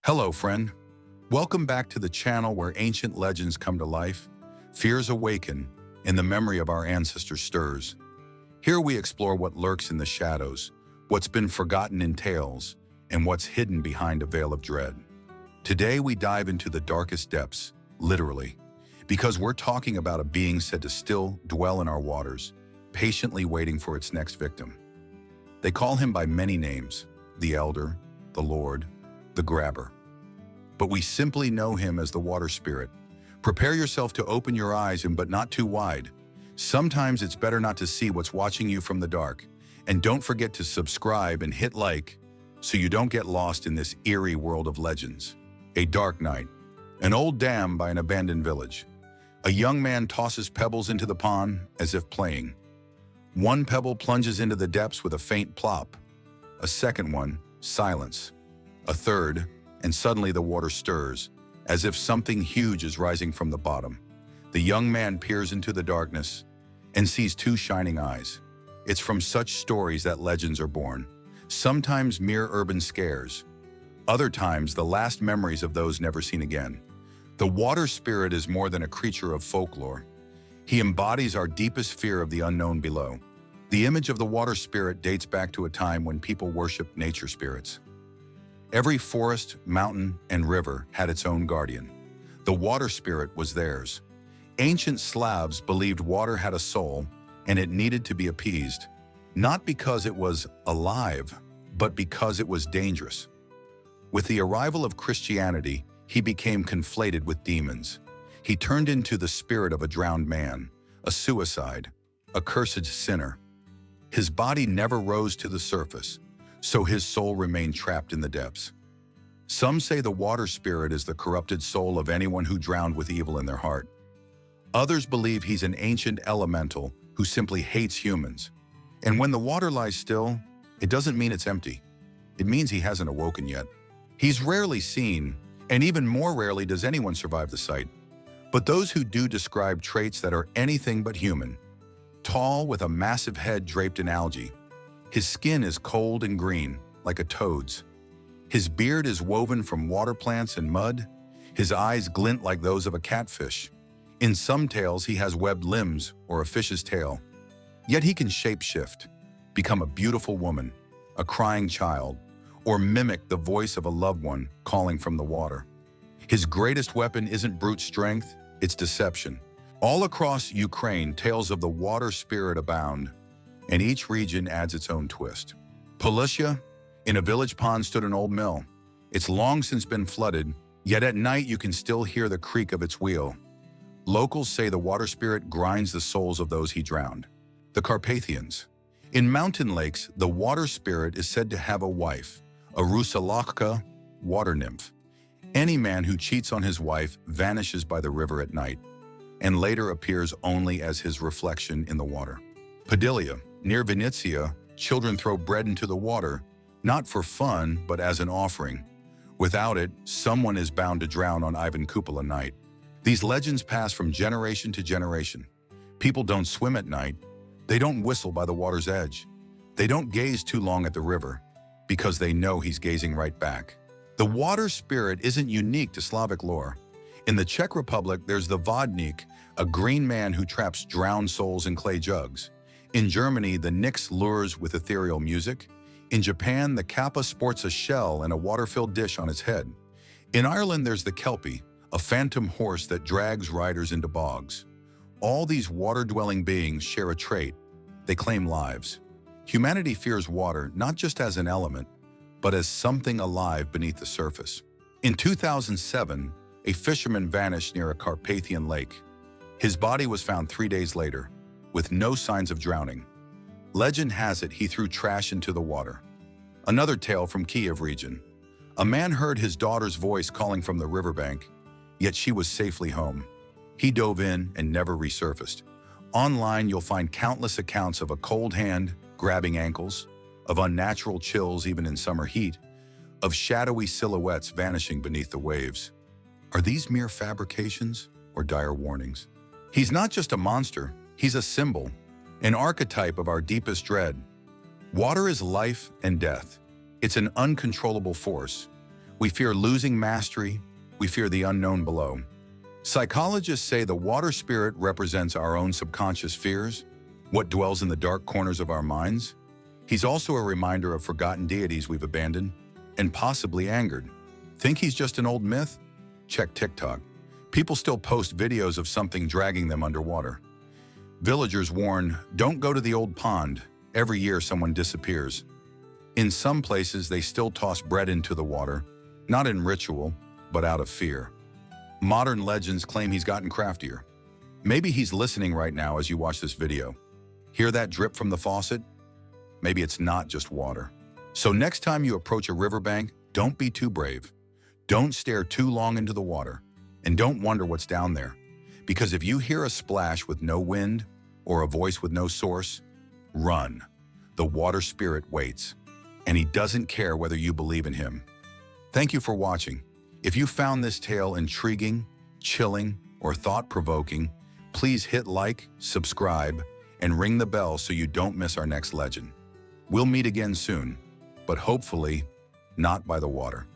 Hello, friend. Welcome back to the channel where ancient legends come to life, fears awaken, and the memory of our ancestors stirs. Here we explore what lurks in the shadows, what's been forgotten in tales, and what's hidden behind a veil of dread. Today we dive into the darkest depths, literally, because we're talking about a being said to still dwell in our waters, patiently waiting for its next victim. They call him by many names: the Elder, the Lord, the Grabber. But we simply know him as the water spirit. Prepare yourself to open your eyes, but not too wide. Sometimes it's better not to see what's watching you from the dark. And don't forget to subscribe and hit like so you don't get lost in this eerie world of legends. A dark night. An old dam by an abandoned village. A young man tosses pebbles into the pond as if playing. One pebble plunges into the depths with a faint plop. A second one, silence. A third, and suddenly the water stirs, as if something huge is rising from the bottom. The young man peers into the darkness and sees two shining eyes. It's from such stories that legends are born, sometimes mere urban scares, other times the last memories of those never seen again. The water spirit is more than a creature of folklore. He embodies our deepest fear of the unknown below. The image of the water spirit dates back to a time when people worshipped nature spirits. Every forest, mountain, and river had its own guardian. The water spirit was theirs. Ancient Slavs believed water had a soul and it needed to be appeased, not because it was alive, but because it was dangerous. With the arrival of Christianity, he became conflated with demons. He turned into the spirit of a drowned man, a suicide, a cursed sinner. His body never rose to the surface, so his soul remained trapped in the depths. Some say the water spirit is the corrupted soul of anyone who drowned with evil in their heart. Others believe he's an ancient elemental who simply hates humans. And when the water lies still, it doesn't mean it's empty. It means he hasn't awoken yet. He's rarely seen, and even more rarely does anyone survive the sight. But those who do describe traits that are anything but human. Tall with a massive head draped in algae. His skin is cold and green, like a toad's. His beard is woven from water plants and mud. His eyes glint like those of a catfish. In some tales, he has webbed limbs or a fish's tail. Yet he can shapeshift, become a beautiful woman, a crying child, or mimic the voice of a loved one calling from the water. His greatest weapon isn't brute strength, it's deception. All across Ukraine, tales of the water spirit abound, and each region adds its own twist. Polissya, in a village pond stood an old mill. It's long since been flooded, yet at night you can still hear the creak of its wheel. Locals say the water spirit grinds the souls of those he drowned. The Carpathians. In mountain lakes, the water spirit is said to have a wife, a Rusalaka water nymph. Any man who cheats on his wife vanishes by the river at night, and later appears only as his reflection in the water. Podillia. Near Venezia, children throw bread into the water, not for fun, but as an offering. Without it, someone is bound to drown on Ivan Kupala night. These legends pass from generation to generation. People don't swim at night. They don't whistle by the water's edge. They don't gaze too long at the river, because they know he's gazing right back. The water spirit isn't unique to Slavic lore. In the Czech Republic, there's the Vodník, a green man who traps drowned souls in clay jugs. In Germany, the Nyx lures with ethereal music. In Japan, the Kappa sports a shell and a water-filled dish on its head. In Ireland, there's the Kelpie, a phantom horse that drags riders into bogs. All these water-dwelling beings share a trait: they claim lives. Humanity fears water not just as an element, but as something alive beneath the surface. In 2007, a fisherman vanished near a Carpathian lake. His body was found 3 days later, with no signs of drowning. Legend has it he threw trash into the water. Another tale from Kiev region. A man heard his daughter's voice calling from the riverbank, yet she was safely home. He dove in and never resurfaced. Online, you'll find countless accounts of a cold hand grabbing ankles, of unnatural chills even in summer heat, of shadowy silhouettes vanishing beneath the waves. Are these mere fabrications or dire warnings? He's not just a monster, he's a symbol, an archetype of our deepest dread. Water is life and death. It's an uncontrollable force. We fear losing mastery. We fear the unknown below. Psychologists say the water spirit represents our own subconscious fears, what dwells in the dark corners of our minds. He's also a reminder of forgotten deities we've abandoned and possibly angered. Think he's just an old myth? Check TikTok. People still post videos of something dragging them underwater. Villagers warn, don't go to the old pond. Every year someone disappears. In some places, they still toss bread into the water, not in ritual, but out of fear. Modern legends claim he's gotten craftier. Maybe he's listening right now as you watch this video. Hear that drip from the faucet? Maybe it's not just water. So next time you approach a riverbank, don't be too brave. Don't stare too long into the water. And don't wonder what's down there. Because if you hear a splash with no wind or a voice with no source, run. The water spirit waits. And he doesn't care whether you believe in him. Thank you for watching. If you found this tale intriguing, chilling, or thought-provoking, please hit like, subscribe, and ring the bell so you don't miss our next legend. We'll meet again soon, but hopefully not by the water.